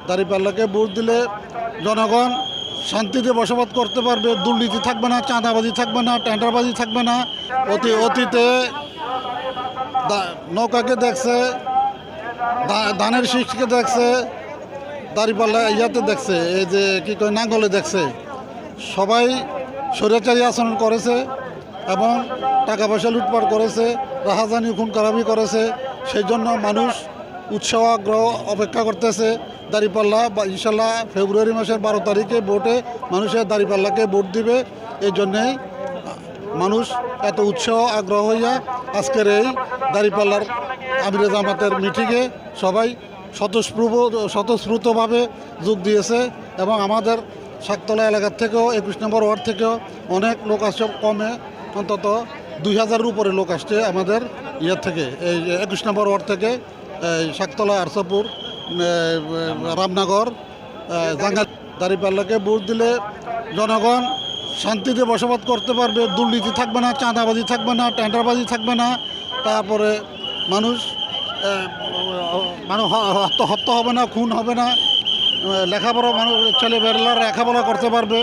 দাঁড়িপাল্লাকে vote দিলে জনগণ শান্তিতে বসবাস করতে পারবে, দুর্নীতি থাকবে না, চাঁদাবাজি থাকবে না, টেন্ডারবাজি থাকবে না। অতীতে নৌকাকে দেখছে, ধানের শীষকে দেখছে, দাঁড়িপাল্লা ইয়াতে দেখছে, এই যে কী কয় নাঙ্গলে দেখছে। সবাই স্বৈরাচারী আচরণ করেছে এবং টাকা পয়সা লুটপাট করেছে, রাহাজানি খুন খারাপি করেছে। সেই জন্য মানুষ উৎসাহ আগ্রহ অপেক্ষা করতেছে দাঁড়িপাল্লা ইনশাল্লাহ ফেব্রুয়ারি মাসের 12 তারিখে ভোটে মানুষের দাঁড়িপাল্লাকে ভোট দিবে। এই জন্যেই মানুষ এত উৎসাহ আগ্রহ হইয়া আজকের এই দাঁড়িপাল্লার আমিরে জামাতের মিটিংয়ে সবাই স্বতঃস্ফূর্তভাবে যোগ দিয়েছে এবং আমাদের শাকতলা এলাকার থেকেও 21 নম্বর ওয়ার্ড থেকেও অনেক লোক আসছে, কমে অন্তত 2000-এর উপরে লোক আসছে আমাদের ইয়ের থেকে, এই 21 নম্বর ওয়ার্ড থেকে, এই শাকতলা, আরসাপুর, রামনগর, জাঙ্গাল। দাঁড়িপাল্লাকে ভোট দিলে জনগণ শান্তিতে বসবাস করতে পারবে, দুর্নীতি থাকবে না, চাঁদাবাজি থাকবে না, টেন্ডারবাজি থাকবে না। তারপরে মানুষ হত্যা হবে না, খুন হবে না, লেখাপড়া মানুষ ছেলেবেলারা লেখাপড়া করতে পারবে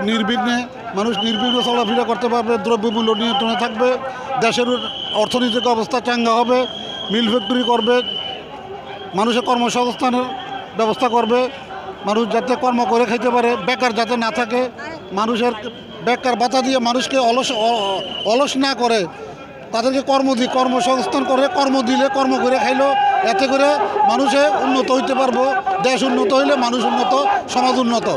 নির্বিঘ্নে, মানুষ নির্বিঘ্নে চলাফেরা করতে পারবে, দ্রব্যমূল্য নিয়ন্ত্রণে থাকবে, দেশের অর্থনৈতিক অবস্থা চাঙ্গা হবে, মিল ফ্যাক্টরি করবে, মানুষের কর্মসংস্থানের ব্যবস্থা করবে, মানুষ যাতে কর্ম করে খাইতে পারে, বেকার যাতে না থাকে, মানুষের বেকার ভাতা দিয়ে মানুষকে অলস না করে তাদেরকে কর্মসংস্থান করে, কর্ম দিলে কর্ম করে খাইলো, এতে করে মানুষে উন্নত হইতে পারবো। দেশ উন্নত হইলে মানুষ উন্নত, সমাজ উন্নত।